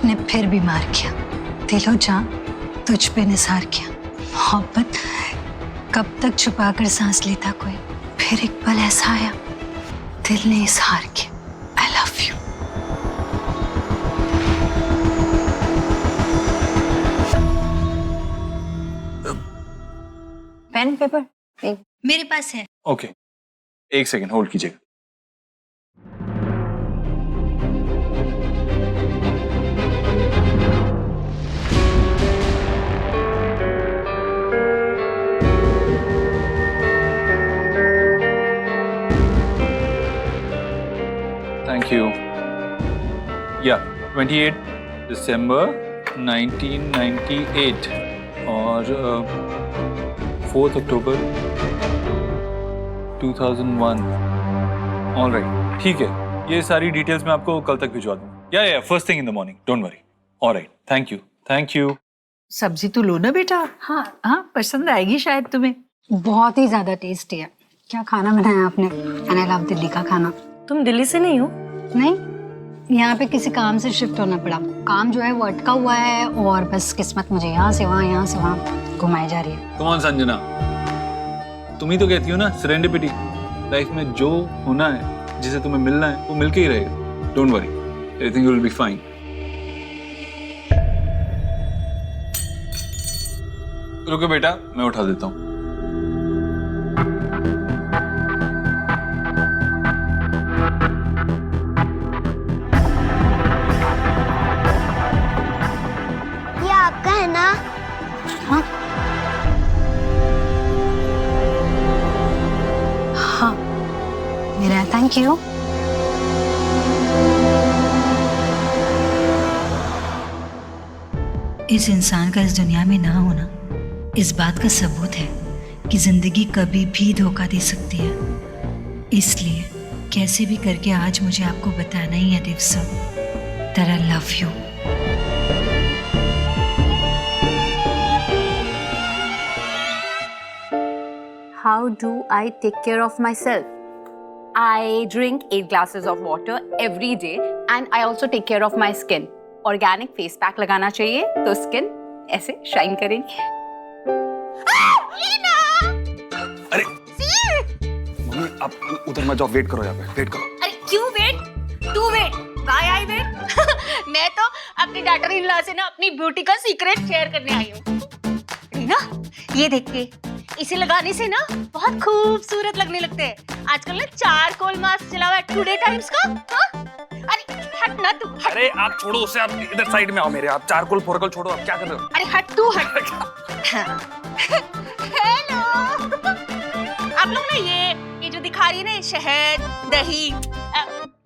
ने फिर भी मार किया। दिलो जान तुझ पे निसार किया। मोहब्बत कब तक छुपाकर सांस लेता कोई, फिर एक पल ऐसा आया दिल ने इजहार किया, I love you. Pen paper मेरे पास है। ओके, एक सेकेंड होल्ड कीजिएगा। Thank you. या 28 दिसंबर 1998 और 4 अक्टूबर 2001। ऑलराइट, ठीक है, ये सारी डिटेल्स मैं आपको कल तक भिजवा दूंगा। या first thing in the morning, don't worry. Alright, thank you, thank you. सब्जी तो लो ना बेटा। हाँ हाँ, पसंद आएगी शायद तुम्हें। बहुत ही ज्यादा टेस्टी है। क्या खाना बनाया आपने? एंड आई लव दिल्ली का खाना। तुम दिल्ली से नहीं हो? नहीं, यहाँ पे किसी काम से शिफ्ट होना पड़ा। काम जो है वो अटका हुआ है और बस किस्मत मुझे यहाँ से वहाँ घुमाई जा रही है। कौन संजना, तुम ही तो कहती हो ना सेरेंडिपिटी। लाइफ में जो होना है, जिसे तुम्हें मिलना है, वो मिलके ही रहेगा। Don't worry, everything will be fine. रुको बेटा, मैं उठा देता हूँ। ये आपका है ना? हाँ हाँ मेरा, थैंक यू। इस इंसान का इस दुनिया में ना होना इस बात का सबूत है कि जिंदगी कभी भी धोखा दे सकती है। इसलिए कैसे भी करके आज मुझे आपको बताना ही है दिवसा, that I love you। How do I take care of myself? I drink 8 glasses of water every day and I also take care of my skin. Organic face pack लगाना चाहिए तो स्किन ऐसे शाइन करेगी। अरे mummy, आप उधर मत जाओ, वेट करो यहाँ पे, वेट करो। अरे क्यों वेट? तू वेट, बाय आई वेट। मैं तो अपनी डॉटर इन लॉ से ना अपनी ब्यूटी का सीक्रेट शेयर करने आई हूँ। ना ये देख के, इसे लगाने से ना बहुत खूबसूरत लगने लगते हैं। आजकल ना चारकोल मास्क चला हुआ है टुडे टाइम्स का। हाँ? अरे हट ना तू, हट। अरे आप छोड़ो उसे, आप इधर साइड में आओ मेरे। आप चारकोल फोरकोल छोड़ो, आप क्या कर रहे हो? अरे हट तू, हट। हेलो, आप लोग ना ये जो दिखा रही है ना, शहद दही,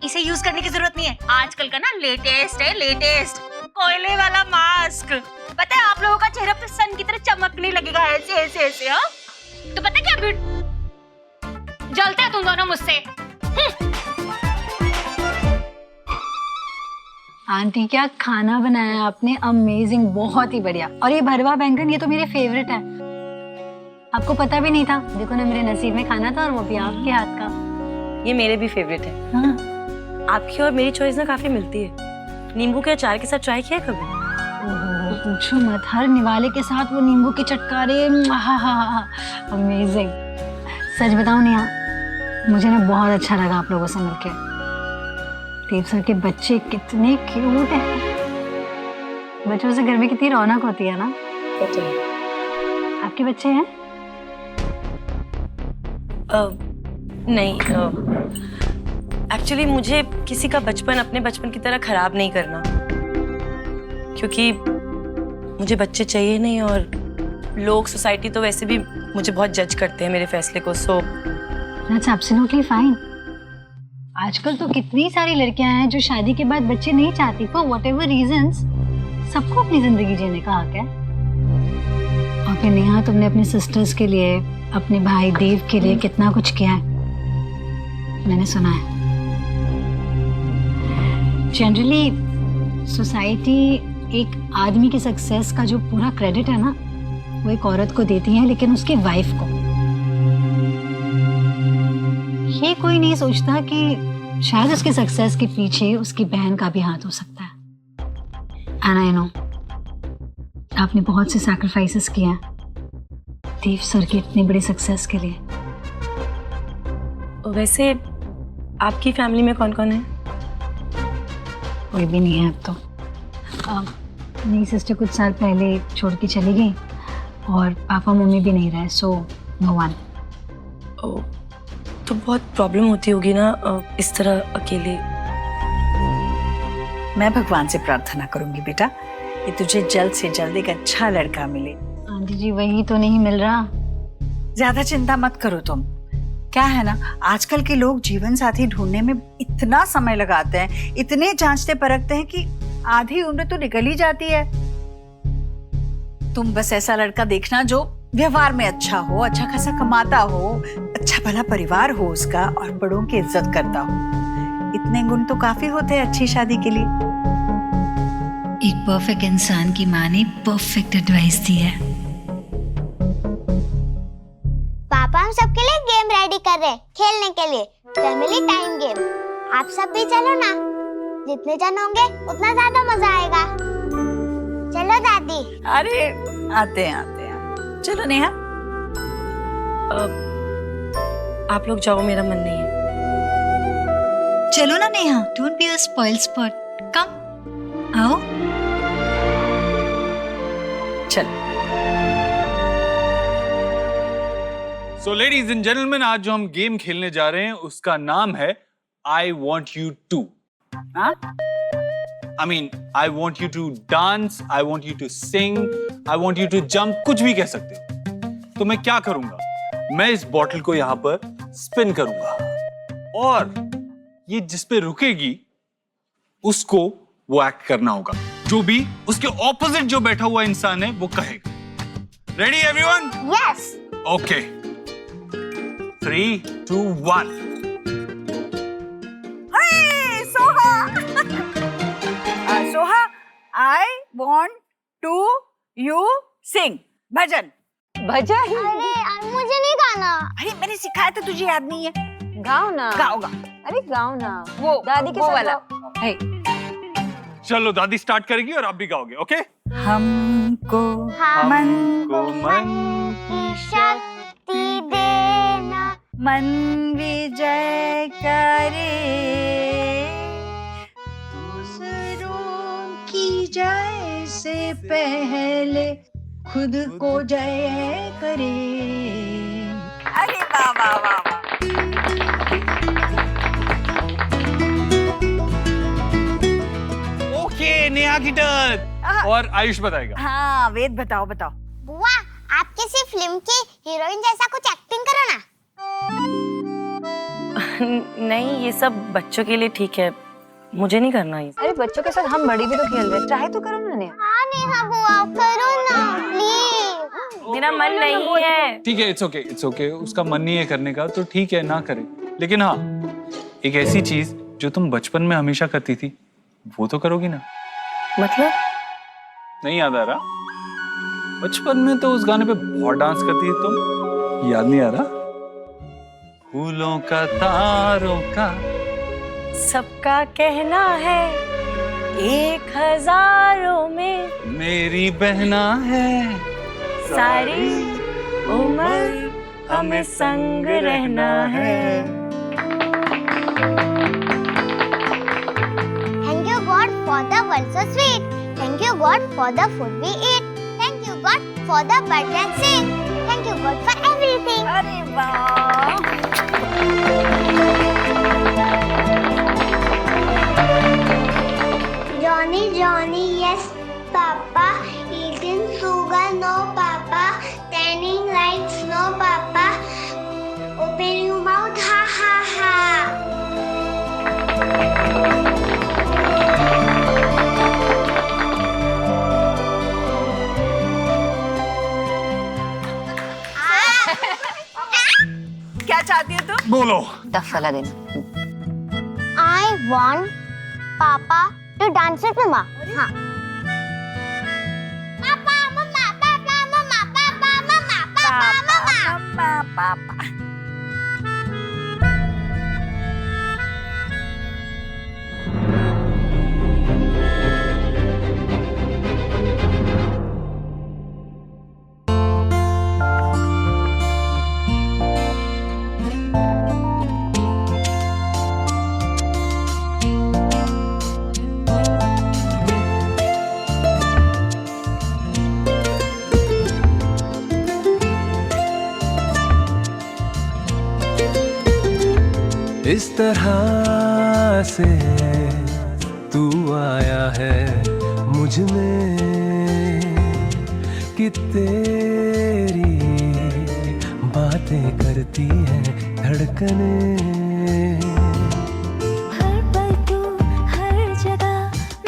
इसे यूज करने की जरूरत नहीं है। आजकल का ना लेटेस्ट है, लेटेस्ट कोयले वाला मास्क। पता है आप लोगों का चेहरा तो सन की तरह चमकने लगेगा ऐसे ऐसे ऐसे। हाँ तो पता है क्या, जलते हैं तुम दोनों मुझसे। आंटी क्या खाना बनाया आपने, अमेजिंग, बहुत ही बढ़िया। और ये भरवा बैंगन, ये तो मेरे फेवरेट है। आपको पता भी नहीं था। देखो ना, मेरे नसीब में खाना था और वो भी आपके हाथ का। ये मेरे भी फेवरेट है। हाँ। आपकी और मेरी चॉइस ना काफी मिलती है। नींबू के अचार के साथ ट्राई किया कभी? पूछो मत, हर निवाले के साथ वो नींबू के चटकारे, अमेजिंग। सच बताऊं नेहा, मुझे ना बहुत अच्छा लगा आप लोगों से मिलके। देव सर के बच्चे कितने क्यूट हैं। बच्चों से घर में कितनी रौनक होती है ना। आपके बच्चे हैं? नहीं, एक्चुअली मुझे किसी का बचपन अपने बचपन की तरह खराब नहीं करना, क्योंकि मुझे बच्चे चाहिए नहीं और लोग, सोसाइटी तो वैसे भी मुझे बहुत जज करते हैं मेरे फैसले को। So that's absolutely fine. आजकल तो कितनी सारी लड़कियां हैं जो शादी के बाद बच्चे नहीं चाहती, फॉर व्हाटएवर रीजंस। सबको अपनी जिंदगी जीने का हक है। और फिर नेहा, तुमने अपने सिस्टर्स के लिए, अपने भाई देव के लिए कितना कुछ किया है, मैंने सुना है। जनरली सोसाइटी एक आदमी की सक्सेस का जो पूरा क्रेडिट है ना, वो एक औरत को देती है, लेकिन उसकी वाइफ को। ये कोई नहीं सोचता कि शायद उसके सक्सेस के पीछे उसकी बहन का भी हाथ हो सकता है। एंड आई नो आपने बहुत से सैक्रिफाइसेस किए हैं देव सर के इतने बड़े सक्सेस के लिए। वैसे आपकी फैमिली में कौन कौन है? कोई भी नहीं है अब तो। मेरी सिस्टर कुछ साल पहले छोड़ के चली गई और पापा मम्मी भी नहीं रहे, सो नो वन। तो बहुत प्रॉब्लम होती होगी ना इस तरह अकेले। मैं भगवान से प्रार्थना करूंगी बेटा कि तुझे जल्द से जल्द एक अच्छा लड़का मिले। आंटी जी वही तो नहीं मिल रहा। ज्यादा चिंता मत करो तुम। क्या है ना, आजकल के लोग जीवन साथी ढूंढने में इतना समय लगाते हैं, इतने जांचते परखते हैं कि आधी उम्र तो निकल ही जाती है। तुम बस ऐसा लड़का देखना जो व्यवहार में अच्छा हो, अच्छा खासा कमाता हो, अच्छा भला परिवार हो उसका और बड़ों की इज्जत करता हो। इतने गुण तो काफी होते हैं अच्छी शादी के लिए। एक परफेक्ट इंसान की माँ ने परफेक्ट एडवाइस दी है। पापा हम सबके लिए गेम रेडी कर रहे हैं खेलने के लिए, फैमिली टाइम गेम। आप सब भी चलो ना, जितने जन होंगे उतना ज्यादा मजा आएगा। चलो दादी। अरे आते हैं चलो नेहा। आप लोग जाओ, मेरा मन नहीं है। चलो ना Neha, don't be a spoilsport, come आओ। चल सो लेडीज एंड जेंटलमैन, आज जो हम गेम खेलने जा रहे हैं उसका नाम है I want you to. I mean, I want you to dance, I want you to sing, I want you to jump, कुछ भी कह सकते हो। तो मैं क्या करूंगा, मैं इस बॉटल को यहां पर स्पिन करूंगा और ये जिस पे रुकेगी उसको वो एक्ट करना होगा, जो भी उसके ऑपोजिट जो बैठा हुआ इंसान है वो कहेगा। Ready everyone? Yes. Okay, 3, 2, 1। Soha, I want to you sing भजन। अरे मुझे नहीं गाना। अरे मैंने सिखाया था, तुझे याद नहीं है? गाओ ना। गाओ। अरे गाओ ना। वो दादी के वो साथ वाला गाओ। है। चलो दादी स्टार्ट करेगी और आप भी गाओगे। ओके? हमको मन को मन की शक्ति देना, मन विजय करे, दूसरों की जय से पहले खुद को जय करे। अरे वाह वाह वाह। ओके, नेहा की टर्न और आयुष बताएगा। हाँ वेद बताओ। बुआ आप किसी फिल्म की हीरोइन जैसा कुछ एक्टिंग करो ना। नहीं, ये सब बच्चों के लिए ठीक है, मुझे नहीं करना ये। अरे बच्चों के साथ हम बड़ी भी तो खेल रहे हैं, ट्राई तो करो ना नेहा। हाँ नेहा बुआ करो ना प्लीज। मेरा मन नहीं है। ठीक है, इट्स ओके, उसका मन नहीं है करने का तो ठीक है, ना करे। लेकिन हाँ, एक ऐसी चीज जो तुम बचपन में हमेशा करती थी वो तो करोगी ना? मतलब? नहीं याद आ रहा? बचपन में तो उस गाने पे बहुत डांस करती थी तुम, याद नहीं आ रहा? फूलों का तारों का सबका कहना है 1000 में मेरी बहना है, सारी उम्र हमें संग रहना है। Thank you God for the world so sweet. Thank you God for the food we eat. Thank you God for the birds that sing. Thank you God for everything. अरे वाह। Johnny, yes, Papa. Eating sugar, no, Papa. Turning lights, no, Papa. Open your mouth, ha, ha, ha. क्या चाहती हो तुम? बोलो। Tough वाला दिन। I want Papa to dance with Mama. हाँ. Papa, Mama, Papa, Mama, Papa, Mama, Papa, Mama. पापा। किस तरह से तू आया है मुझ में कि तेरी बातें करती हैं धड़कनें। हर पल तू हर जगह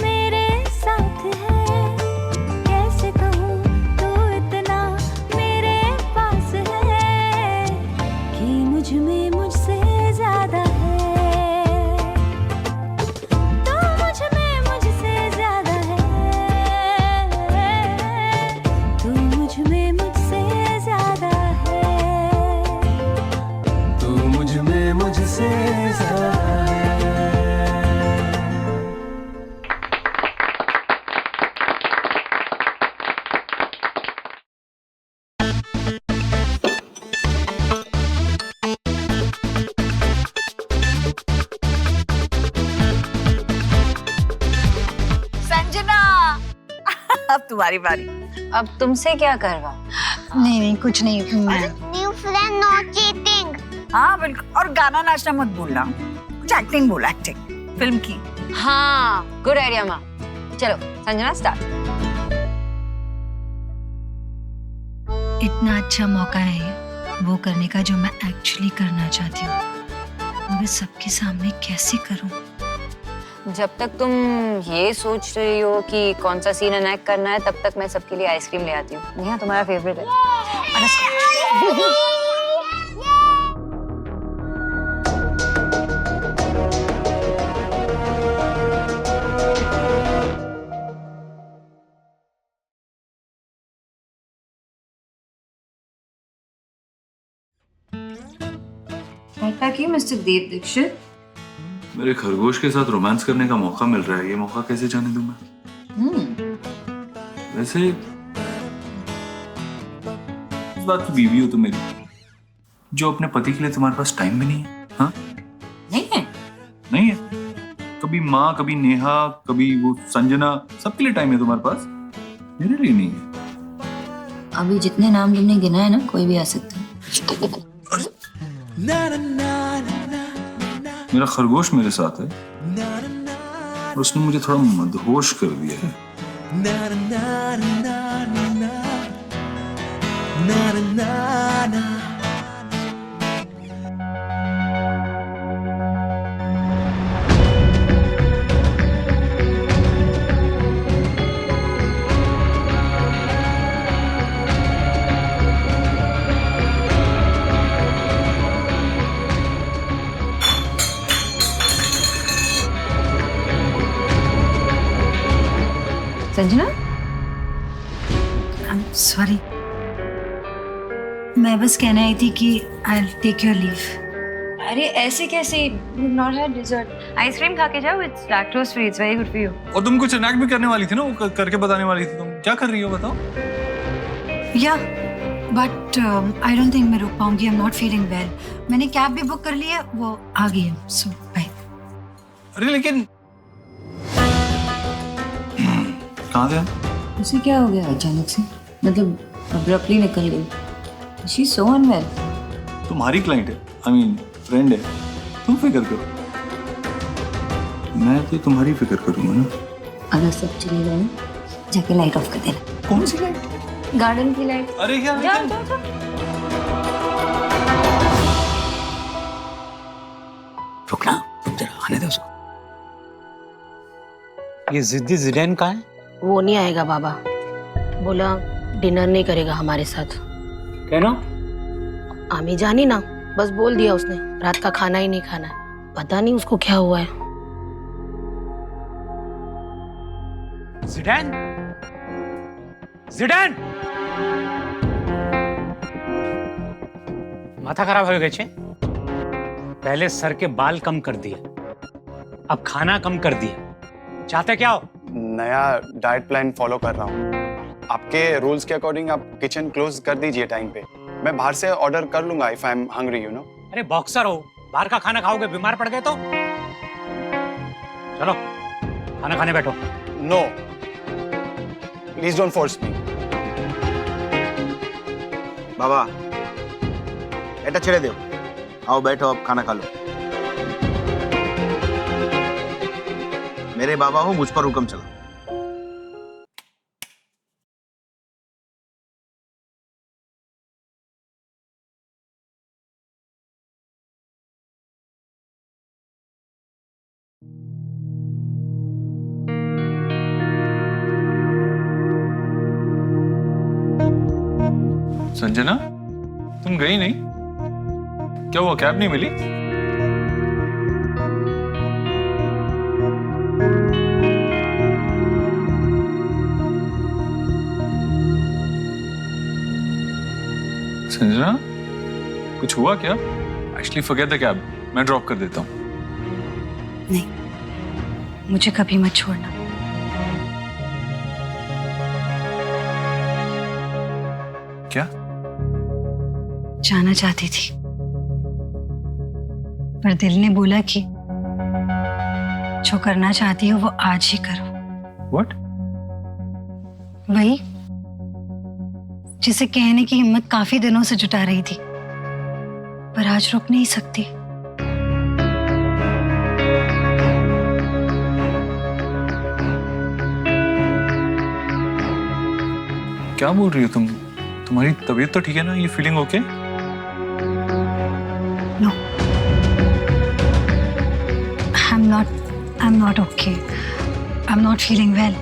मेरे साथ है, कैसे कहूँ तू इतना मेरे पास है कि मुझ में मुझसे ज्यादा है, तू मुझ में मुझसे ज्यादा है, तू मुझ में मुझसे ज्यादा है, तू मुझ में मुझसे ज्यादा है। संजना अब तुम्हारी बारी। अब तुमसे क्या करवा? नहीं नहीं कुछ नहीं, मैं न्यू फ्रेंड नो चीटिंग। हाँ बिल्कुल, और गाना नाचना मत भूलना, कुछ एक्टिंग बोल, एक्टिंग फिल्म की। हाँ गुड आइडिया माँ। चलो संजना स्टार्ट। इतना अच्छा मौका है वो करने का जो मैं एक्चुअली करना चाहती हूँ, मैं सबके सामने कैसे करूँ? जब तक तुम ये सोच रही हो कि कौन सा सीन एनेक्ट करना है, तब तक मैं सबके लिए आइसक्रीम ले आती हूँ। नेहा तुम्हारा फेवरेट है। ऐसा क्यों मिस्टर देव दीक्षित? मेरे खरगोश के साथ रोमांस करने का मौका मिल रहा है, ये मौका कैसे जाने दूं मैं? वैसे इस बात की बीवी हो तो मेरी, जो अपने पति के लिए तुम्हारे पास टाइम भी नहीं है। हाँ नहीं है? नहीं है। कभी माँ, कभी नेहा, कभी वो संजना, सबके लिए टाइम है तुम्हारे पास, मेरे लिए नहीं है। अभी जितने नाम तुमने गिना है ना, कोई भी आ सकता है। मेरा खरगोश मेरे साथ है और उसने मुझे थोड़ा मदहोश कर दिया है। संजना सॉरी, मैं बस कहना आई थी कि आई टेक योर लीव। अरे ऐसे कैसे? Not had dessert. आइसक्रीम खा के जाओ, it's lactose free, it's very good for you. और तुम कुछ एनेक्ट भी करने वाली थी ना, वो करके बताने वाली थी। तुम क्या कर रही हो बताओ? या बट आई डोंट थिंक मैं रुक पाऊंगी, I am not feeling well. मैंने कैब भी बुक कर ली है, वो आ गई है, सो बाय। अरे लेकिन कहाँ थे? उसे क्या हो गया अचानक से? मतलब अब्रप्टली निकल गई। She is so unwell. तुम्हारी क्लाइंट है, आई मीन फ्रेंड है, तुम फिक्र करो, मैं तो तुम्हारी फिक्र करूंगा ना। अगर सब चले गए जाके लाइट ऑफ कर देना। कौन सी लाइट? गार्डन की लाइट। अरे यार जाओ जाओ जाओ। रुकना, रुक जरा, आने दे उसको। ये जिद्दी जिडेन कहाँ है? वो नहीं आएगा बाबा, बोला डिनर नहीं करेगा हमारे साथ। कहना? आमी जानी ना, बस बोल दिया उसने रात का खाना ही नहीं खाना है। पता नहीं उसको क्या हुआ है। जिडेन? जिडेन? माथा खराब हो गए छे? पहले सर के बाल कम कर दिए, अब खाना कम कर दिया। चाहते क्या हो? नया डाइट प्लान फॉलो कर रहा हूँ। आपके रूल्स के अकॉर्डिंग आप किचन क्लोज कर दीजिए टाइम पे। मैं बाहर से ऑर्डर कर लूंगा if I am hungry, you know. अरे बॉक्सर हो, बाहर का खाना खाओगे बीमार पड़ गए तो? चलो खाना खाने बैठो। No, please don't force me. बाबा এটা ছেড়ে দেও, आओ बैठो, अब खाना खा लो। मेरे बाबा हो, मुझ पर हुक्म चला। संजना, तुम गई नहीं? क्या हुआ, कैब नहीं मिली? संजना, कुछ हुआ क्या? एक्चुअली फॉरगेट द कैब, मैं ड्रॉप कर देता हूँ। नहीं, मुझे कभी मत छोड़ना। क्या? जाना चाहती थी, पर दिल ने बोला कि जो करना चाहती हो वो आज ही करो। What? वही जिसे कहने की हिम्मत काफी दिनों से जुटा रही थी, पर आज रुक नहीं सकती। क्या बोल रही हो तुम? तुम्हारी तबीयत तो ठीक है ना? ये feeling okay? No, I'm not okay. I'm not feeling well.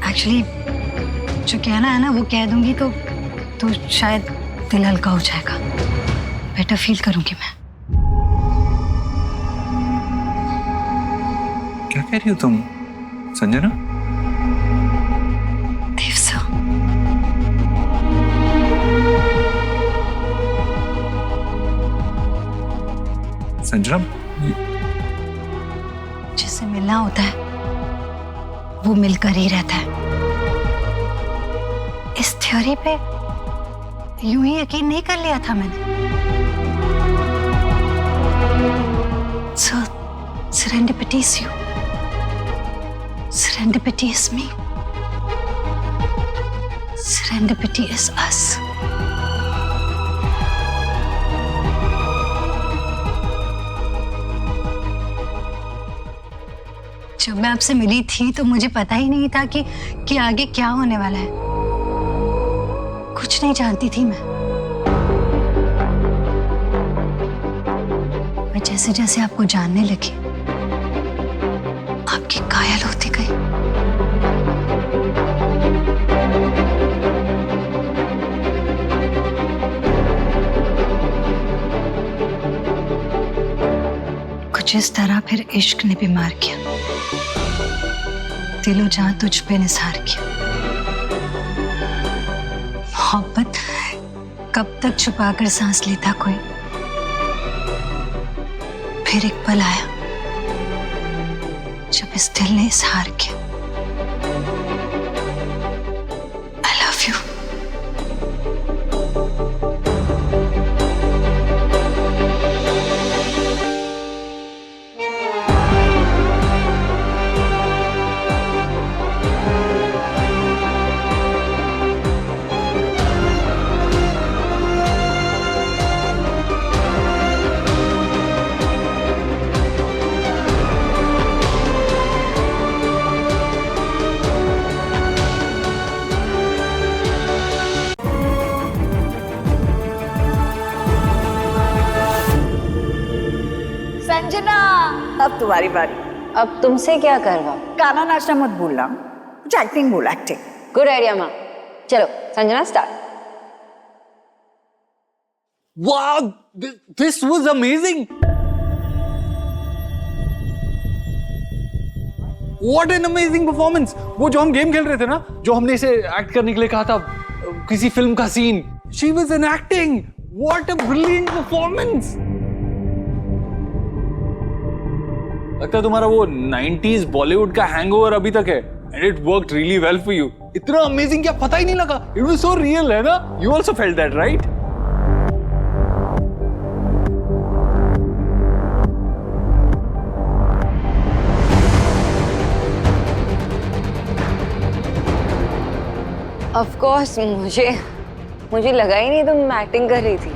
Actually, जो कहना है ना वो कह दूंगी तो शायद दिल हल्का हो जाएगा, बेटर फील करूंगी मैं। क्या कह रही हो तुम, संजना? देव सर, संजना, जिससे मिलना होता है वो मिलकर ही रहता है। इस थ्योरी पे यूं ही यकीन नहीं कर लिया था मैंने। So, serendipity is you. Serendipity is me. Serendipity is us. जब मैं आपसे मिली थी तो मुझे पता ही नहीं था कि आगे क्या होने वाला है। कुछ नहीं जानती थी मैं। मैं जैसे जैसे आपको जानने लगी, आपकी कायल होती गई। कुछ इस तरह फिर इश्क ने बीमार किया, दिलो जान तुझ पे निसार किया। मोहब्बत कब तक छुपाकर सांस लेता कोई, फिर एक पल आया जब इस दिल ने इजहार किया, I love you। संजना, अब तुम्हारी बारी। अब तुमसे क्या करवा? गाना नाचना मत भूलना, कुछ एक्टिंग बोल, एक्टिंग। गुड आइडिया माँ। चलो Sanjana start. Wow, this was amazing. What an amazing performance. वो जो हम गेम खेल रहे थे ना, जो हमने इसे एक्ट करने के लिए कहा था, किसी फिल्म का scene, she was in acting. What a brilliant performance. लगता है तुम्हारा वो 90s बॉलीवुड का हैंगओवर अभी तक है, and it worked really well for you. इतना अमेजिंग क्या पता ही नहीं लगा. It was so real, है ना? You also felt that, right? Of course, मुझे लगा ही नहीं तुम एक्टिंग कर रही थी।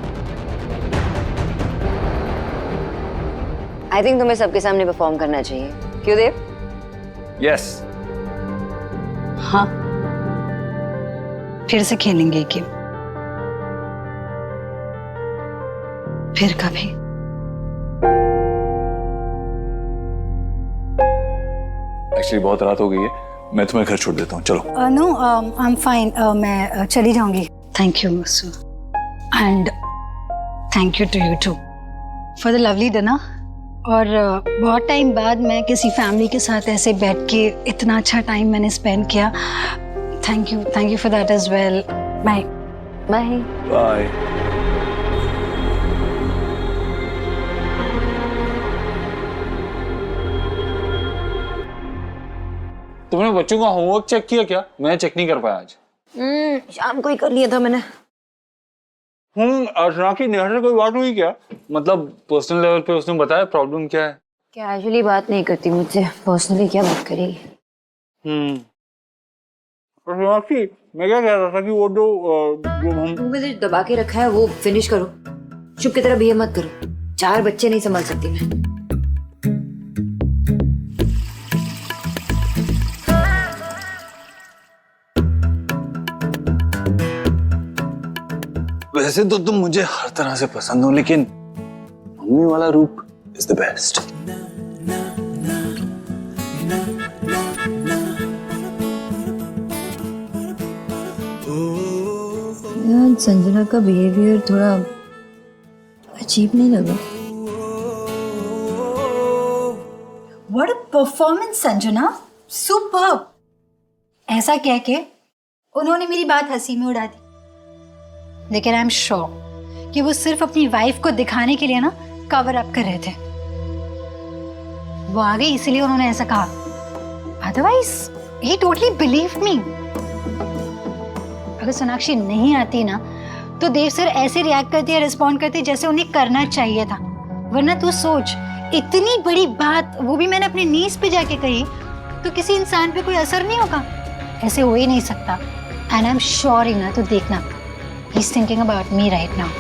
आई थिंक तुम्हें सबके सामने परफॉर्म करना चाहिए, क्यों देव? यस। हाँ, फिर से खेलेंगे गेम, फिर कभी। एक्चुअली बहुत रात हो गई है, मैं तुम्हें घर छोड़ देता हूँ, चलो। नो, आई एम फाइन, मैं चली जाऊंगी। Thank you much, and thank you to you too for the lovely dinner. और बहुत टाइम बाद मैं किसी फैमिली के साथ ऐसे बैठ के इतना अच्छा टाइम मैंने स्पेंड किया। Thank you for that as well. Bye bye bye. तुमने बच्चों का होमवर्क चेक किया क्या? मैं चेक नहीं कर पाया आज। शाम को ही कर लिया था मैंने। अर्चना की नेहा से कोई बात हुई क्या? मतलब पर्सनल लेवल पे उसने बताया प्रॉब्लम क्या है? कैजुअली बात नहीं करती मुझसे, पर्सनली क्या बात करेगी? अर्चना की, मैं क्या कह रहा था कि वो जो हम मुझे दबा के रखा है वो फिनिश करो। चुप की तरह बिहेव मत करो, 4 बच्चे नहीं संभाल सकती मैं। वैसे तो तुम मुझे हर तरह से पसंद हो, लेकिन मम्मी वाला रूप इज द बेस्ट। यार संजना का बिहेवियर थोड़ा अजीब नहीं लगा? What a performance Sanjana, superb. ऐसा कह के उन्होंने मेरी बात हंसी में उड़ा दी, लेकिन आई एम श्योर कि वो सिर्फ अपनी वाइफ को दिखाने के लिए ना कवर अप कर रहे थे। वो आ गई इसलिए उन्होंने ऐसा कहा, otherwise he totally believe me. अगर सोनाक्षी नहीं आती ना तो देव सर ऐसे रिएक्ट करते या रिस्पॉन्ड करते जैसे उन्हें करना चाहिए था। वरना तू सोच, इतनी बड़ी बात, वो भी मैंने अपने नीज पे जाके कही, तो किसी इंसान पे कोई असर नहीं होगा? ऐसे हो ही नहीं सकता। एंड आई एम श्योर ही ना, तो देखना, he's thinking about me right now.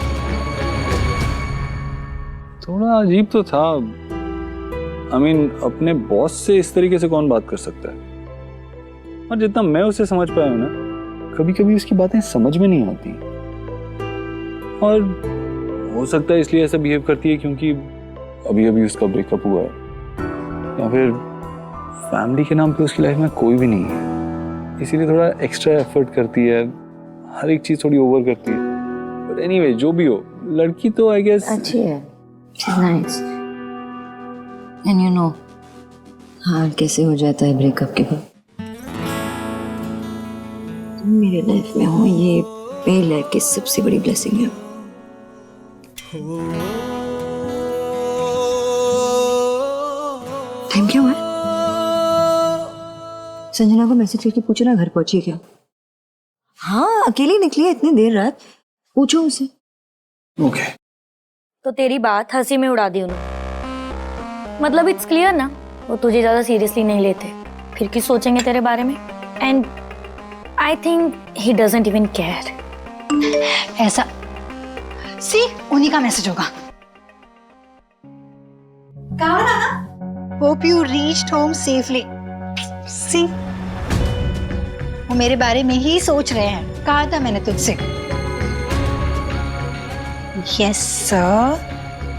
थोड़ा अजीब तो था। I mean, अपने बॉस से इस तरीके से कौन बात कर सकता है? और जितना मैं उसे समझ पाया हूं ना, कभी कभी उसकी बातें समझ में नहीं आती। और हो सकता है इसलिए ऐसा बिहेव करती है क्योंकि अभी अभी उसका ब्रेकअप हुआ है, या फिर फैमिली के नाम पे उसकी लाइफ में कोई भी नहीं है, इसीलिए थोड़ा एक्स्ट्रा एफर्ट करती है, हर एक चीज थोड़ी ओवर करती है। बट एनीवे, जो भी हो, लड़की तो आई गेस अच्छी है, she's nice. And you know, hard कैसे हो जाता है ब्रेकअप के बाद। तुम मेरे लाइफ में हो, ये मेरी लाइफ की सबसे बड़ी ब्लेसिंग है। टाइम क्या हुआ है? संजना को मैसेज करके पूछो ना घर पहुंची है क्या। हाँ, अकेली निकली है इतनी देर रात, पूछो उसे। ओके। तो तेरी बात हंसी में उड़ा दी उन्होंने। मतलब इट्स क्लियर ना, वो तुझे ज्यादा सीरियसली नहीं लेते, फिर क्यों सोचेंगे तेरे बारे में। And I think he doesn't even care. ऐसा सी उन्हीं का मैसेज होगा। कहा ना, hope you reached home safely. सी वो मेरे बारे में ही सोच रहे हैं, कहा था मैंने तुझसे। यस सर,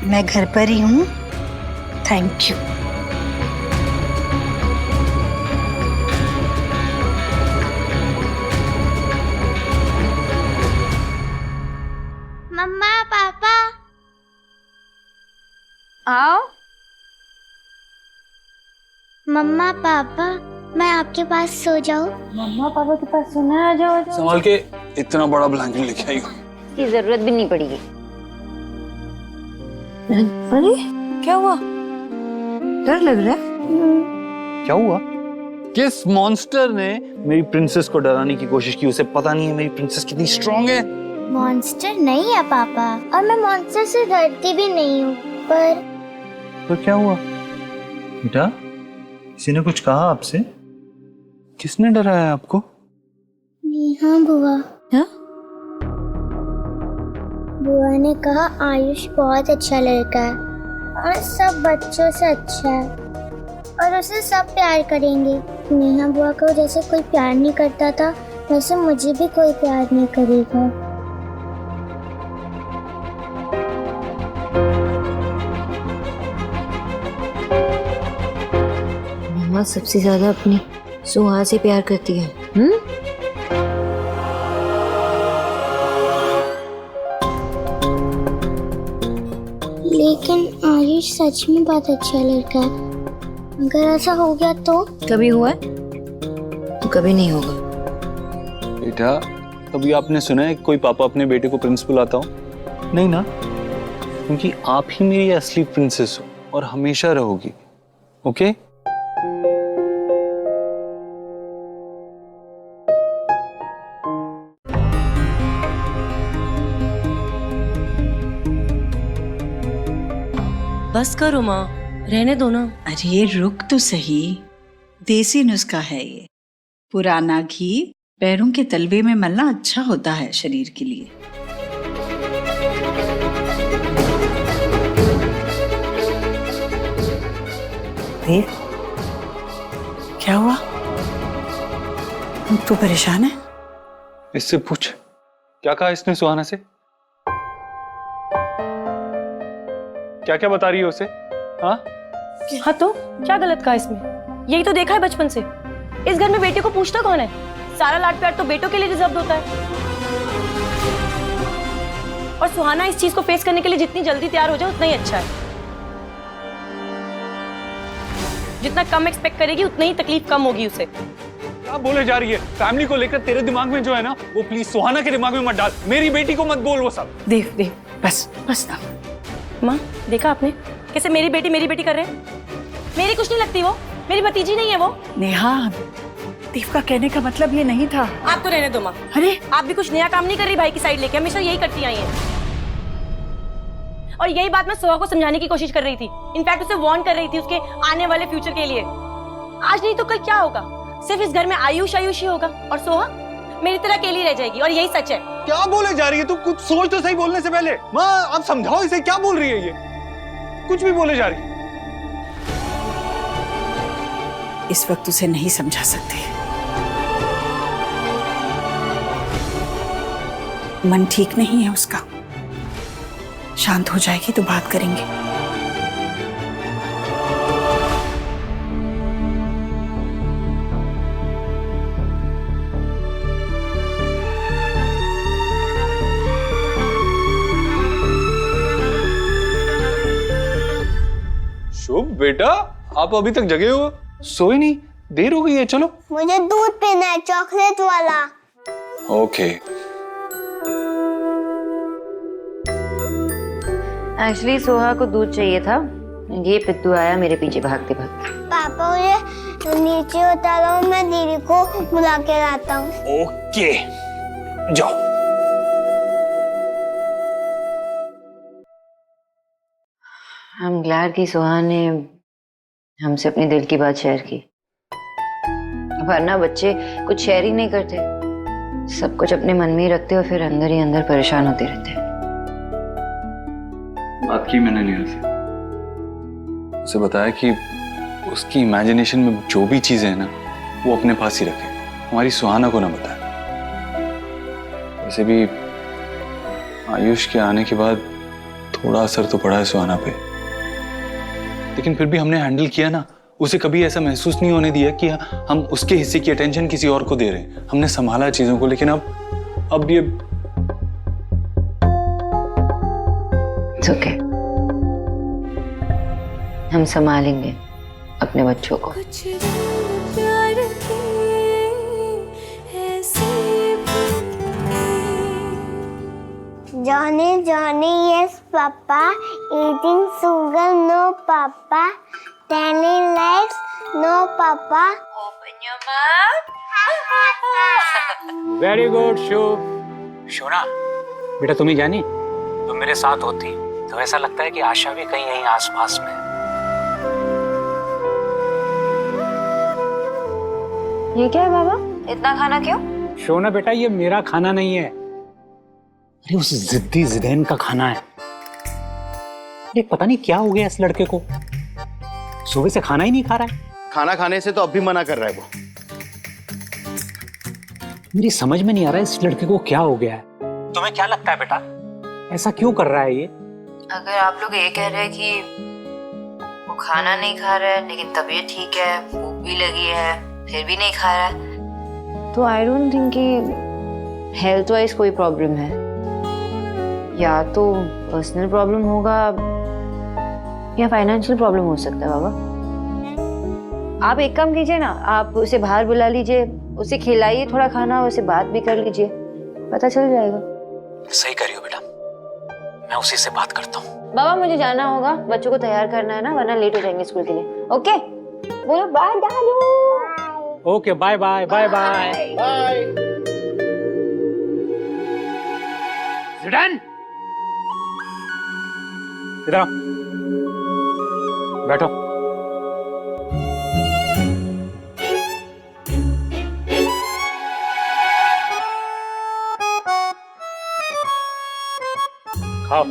मैं घर पर ही हूँ। Thank you. मम्मा पापा आओ। मम्मा पापा, मैं आपके पास सो जाऊं? मम्मा पापा के पास सोना है, आ जाओ आ जाओ। संभाल के, इतना बड़ा ब्लैंकेट लेके आई हो। इसकी जरूरत भी नहीं पड़ेगी। अरे क्या हुआ? डर लग रहा है? क्या हुआ? किस मॉन्स्टर ने मेरी प्रिंसेस को डराने की कोशिश की? उसे पता नहीं है मेरी प्रिंसेस कितनी स्ट्रांग है। मॉन्स्टर नहीं है पापा, और मैं मॉन्स्टर से डरती भी नहीं हूँ। पर तो क्या हुआ बेटा? किसी ने कुछ कहा आपसे? किसने डराया आपको? नेहा बुआ। हाँ? बुआ ने कहा आयुष बहुत अच्छा लड़का है। और सब बच्चों से अच्छा है और उसे सब प्यार करेंगे। नेहा बुआ को जैसे कोई प्यार नहीं करता था वैसे मुझे भी कोई प्यार नहीं करेगा। मम्मा सबसे ज्यादा अपनी सुहा से प्यार करती है। लेकिन आयुष सच में बहुत अच्छा लड़का है। अगर ऐसा हो गया तो? कभी हुआ है तो कभी नहीं होगा। बेटा, कभी आपने सुना है कोई पापा अपने बेटे को प्रिंस बुलाता हो? नहीं ना, क्योंकि आप ही मेरी असली प्रिंसेस हो और हमेशा रहोगी। ओके? बस करो माँ, रहने दो ना। अरे रुक तो सही, देसी नुस्खा है ये। पुराना घी पैरों के तलवे में मलना अच्छा होता है शरीर के लिए। देख, क्या हुआ? तू परेशान है? इससे पूछ, क्या कहा इसने सुहाना से? क्या क्या बता रही है उसे? हाँ तो क्या गलत कहा इसमें? यही तो देखा है बचपन से। इस घर में बेटे को पूछता कौन है? सारा लाड प्यार तो बेटों के लिए रिजर्व होता है। और सुहाना इस चीज को फेस करने के लिए जितनी जल्दी तैयार हो जाए उतना ही अच्छा है। जितना कम एक्सपेक्ट करेगी उतनी ही तकलीफ कम होगी उसे। क्या बोले जा रही है? फैमिली को लेकर तेरे दिमाग में जो है ना, वो प्लीज सुहाना के दिमाग में मत डाल। मेरी बेटी को मत बोल वो सब। देव देव, बस बस ना। माँ, देखा आपने कैसे मेरी बेटी कर रहे हैं? मेरी कुछ नहीं लगती वो, मेरी भतीजी नहीं है वो। नेहा, देव का कहने का मतलब ये नहीं था। आप तो रहने दो माँ। अरे आप भी कुछ नया काम नहीं कर रही भाई की साइड लेके, हमेशा यही करती आई हैं। और यही बात मैं सोहा को समझाने की कोशिश कर रही थी। इनफैक्ट उसे वार्न कर रही थी उसके आने वाले फ्यूचर के लिए। आज नहीं तो कल क्या होगा? सिर्फ इस घर में आयुष आयुष ही होगा और सोहा मेरी तरह अकेली रह जाएगी। और यही सच है। क्या बोले जा रही है तू? कुछ सोच तो सही बोलने से पहले। माँ, आप समझाओ इसे, क्या बोल रही है ये? कुछ भी बोले जा रही है। इस वक्त उसे नहीं समझा सकते। मन ठीक नहीं है उसका। शांत हो जाएगी तो बात करेंगे। शुभ बेटा, आप अभी तक जगे हो? सोए नहीं? देर हो गई है। चलो, मुझे दूध पीना है, चॉकलेट वाला। ओके। एक्चुअली सोहा को दूध चाहिए था, ये पिद्दू आया मेरे पीछे भागते भागते। पापा मुझे नीचे उतारो, मैं दीदी को बुला के लाता हूँ। ओके, जाओ। I'm glad कि सोहा ने हमसे अपनी दिल की बात शेयर की, वरना बच्चे कुछ शेयर ही नहीं करते, सब कुछ अपने मन में ही रखते और फिर अंदर ही अंदर परेशान होते रहते। बात की मैंने नेहा से, उसे बताया कि उसकी इमेजिनेशन में जो भी चीजें हैं ना, वो अपने पास ही रखे, हमारी सुहाना को ना बताए। वैसे भी आयुष के आने के बाद थोड़ा असर तो पड़ा है सुहाना पे, लेकिन फिर भी हमने हैंडल किया ना। उसे कभी ऐसा महसूस नहीं होने दिया कि हम उसके हिस्से की अटेंशन किसी और को दे रहे हैं। हमने संभाला चीजों को, लेकिन अब ये ओके, हम संभालेंगे अपने बच्चों को। प्यार की ऐसी Johnny, Johnny, yes, Papa. Eating sugar, no, Papa. Telling lies, no, Papa. Open your mouth. Very good Shubh. शोना बेटा, तुम ही जानी, तुम मेरे साथ होती तो ऐसा लगता है कि आशा भी कहीं यहीं आसपास में। ये क्या है बाबा, इतना खाना क्यों? शोना बेटा, ये मेरा खाना नहीं है, अरे उस जिद्दी जिदैन का खाना है। अरे पता नहीं क्या हो गया इस लड़के को, सुबह से खाना ही नहीं खा रहा है। खाना खाने से तो अब भी मना कर रहा है वो। मेरी समझ में नहीं आ रहा है इस लड़के को क्या हो गया है। तुम्हें क्या लगता है बेटा, ऐसा क्यों कर रहा है ये? अगर आप लोग ये कह रहे हैं कि वो खाना नहीं खा रहा है लेकिन तबीयत ठीक है, भूख भी लगी है, फिर भी नहीं खा रहा है, तो आई डोंट थिंक कि हेल्थ वाइज कोई प्रॉब्लम है। या तो पर्सनल प्रॉब्लम होगा या फाइनेंशियल प्रॉब्लम हो सकता है। बाबा आप एक काम कीजिए ना, आप उसे बाहर बुला लीजिए, उसे खिलाइए थोड़ा खाना, उसे बात भी कर लीजिए, पता चल जाएगा। सही करियो बेटा, मैं उसी से बात करता हूँ। बाबा मुझे जाना होगा, बच्चों को तैयार करना है ना, वरना लेट हो जाएंगे स्कूल के लिए। ओके बोलो बाय दादू। Okay bye bye bye bye bye. Zidan इधर आओ, बैठो। खाओ।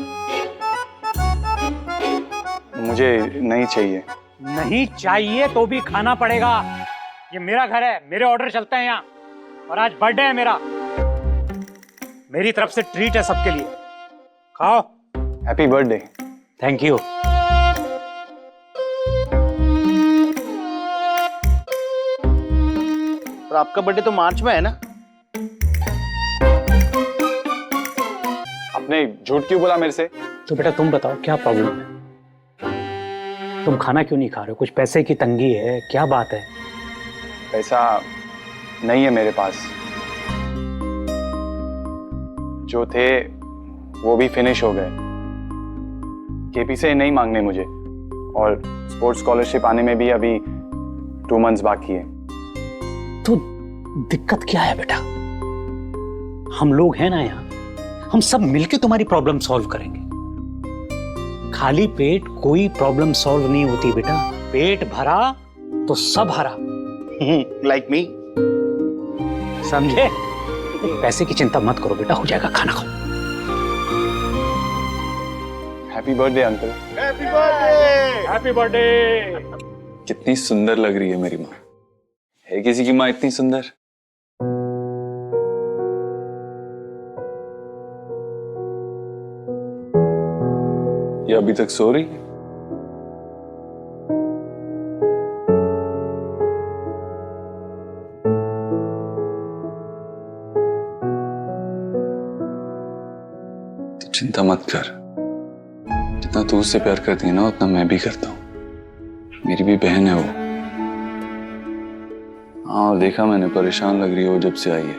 मुझे नहीं चाहिए। नहीं चाहिए तो भी खाना पड़ेगा, ये मेरा घर है, मेरे ऑर्डर चलते हैं यहाँ, और आज बर्थडे है मेरा, मेरी तरफ से ट्रीट है सबके लिए। खाओ। Happy birthday. Thank you. और आपका बर्थडे तो मार्च में है ना? आपने झूठ क्यों बोला मेरे से? तो बेटा तुम बताओ क्या प्रॉब्लम है, तुम खाना क्यों नहीं खा रहे हो? कुछ पैसे की तंगी है, क्या बात है? पैसा नहीं है मेरे पास, जो थे वो भी फिनिश हो गए। केपी से नहीं मांगने मुझे, और स्पोर्ट्स स्कॉलरशिप आने में भी अभी 2 मंथ्स बाकी है। तो दिक्कत क्या है बेटा? हम लोग हैं ना यहाँ, हम सब मिलके तुम्हारी प्रॉब्लम सॉल्व करेंगे। खाली पेट कोई प्रॉब्लम सॉल्व नहीं होती बेटा, पेट भरा तो सब हरा। Like me. समझे? पैसे की चिंता मत करो बेटा, हो जाएगा, खाना खाओ। Happy birthday uncle. Happy birthday. Happy birthday. कितनी सुंदर लग रही है मेरी माँ। है किसी की माँ इतनी सुंदर? ये अभी तक सो रही है? तो चिंता मत कर, जितना तू उससे प्यार करती है ना उतना मैं भी करता हूँ। मेरी भी बहन है वो। हाँ देखा मैंने, परेशान लग रही है वो जब से आई है,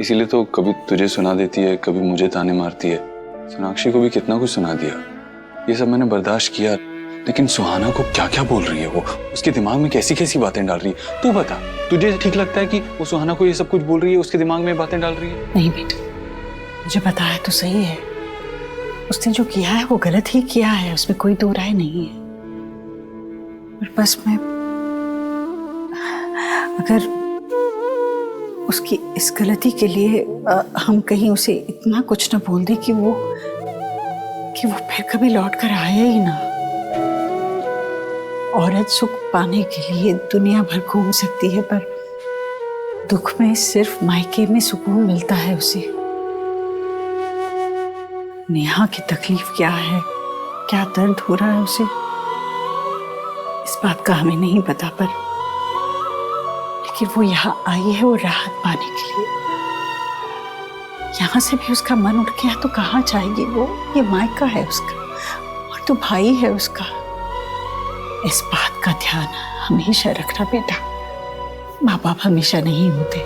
इसीलिए तो कभी तुझे सुना देती है, कभी मुझे ताने मारती है। सोनाक्षी को भी कितना कुछ सुना दिया, ये सब मैंने बर्दाश्त किया, लेकिन सुहाना को क्या क्या बोल रही है वो, उसके दिमाग में कैसी कैसी बातें डाल रही है। तू बता, तुझे ठीक लगता है कि वो सुहाना को ये सब कुछ बोल रही है, उसके दिमाग में बातें डाल रही है? नहीं बेटा, मुझे पता है तो सही है, उसने जो किया है वो गलत ही किया है, उसमें कोई दो राय नहीं है। पर बस मैं अगर उसकी इस गलती के लिए हम कहीं उसे इतना कुछ ना बोल दे कि वो फिर कभी लौट कर आए ही ना। औरत सुख पाने के लिए दुनिया भर घूम सकती है, पर दुख में सिर्फ मायके में सुकून मिलता है उसे। नेहा की तकलीफ क्या है, क्या दर्द हो रहा है उसे, इस बात का हमें नहीं पता, पर लेकिन वो यहाँ आई है वो राहत पाने के लिए। यहाँ से भी उसका मन उठ गया तो कहाँ जाएगी वो? ये मायका है उसका, और तो भाई है उसका। इस बात का ध्यान हमेशा रखना बेटा, माँ बाप हमेशा नहीं होते।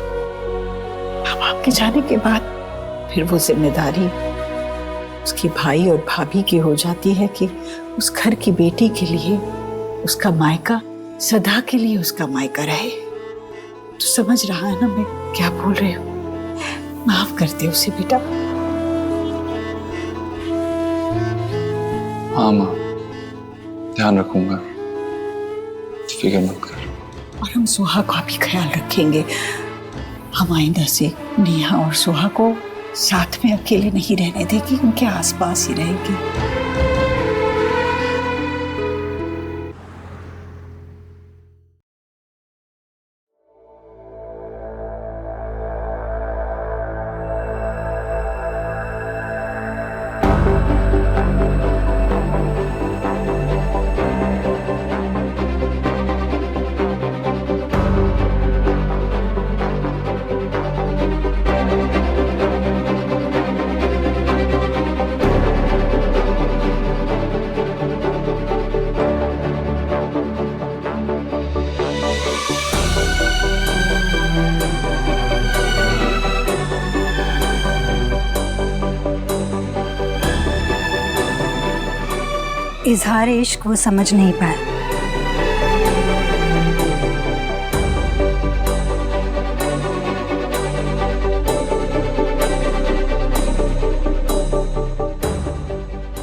माँ बाप के जाने के बाद फिर वो जिम्मेदारी उसके भाई और भाभी की हो जाती है कि उस घर की बेटी के लिए उसका मायका सदा के लिए उसका मायका रहे। तो समझ रहा है ना मैं क्या बोल रही हूँ? माफ कर दे उसे बेटा। हाँ माँ, ध्यान रखूंगा, फिक्र मत कर। और हम सुहा का भी ख्याल रखेंगे। हम आइंदा से नेहा और सुहा को साथ में अकेले नहीं रहने देगी, उनके आसपास ही रहेगी। इजहार इश्क वो समझ नहीं पाया।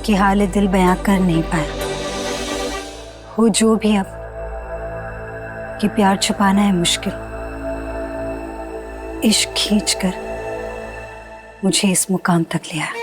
कि हाल दिल बयां कर नहीं पाया। हो जो भी अब, कि प्यार छुपाना है मुश्किल, इश्क खींच कर मुझे इस मुकाम तक ले आया।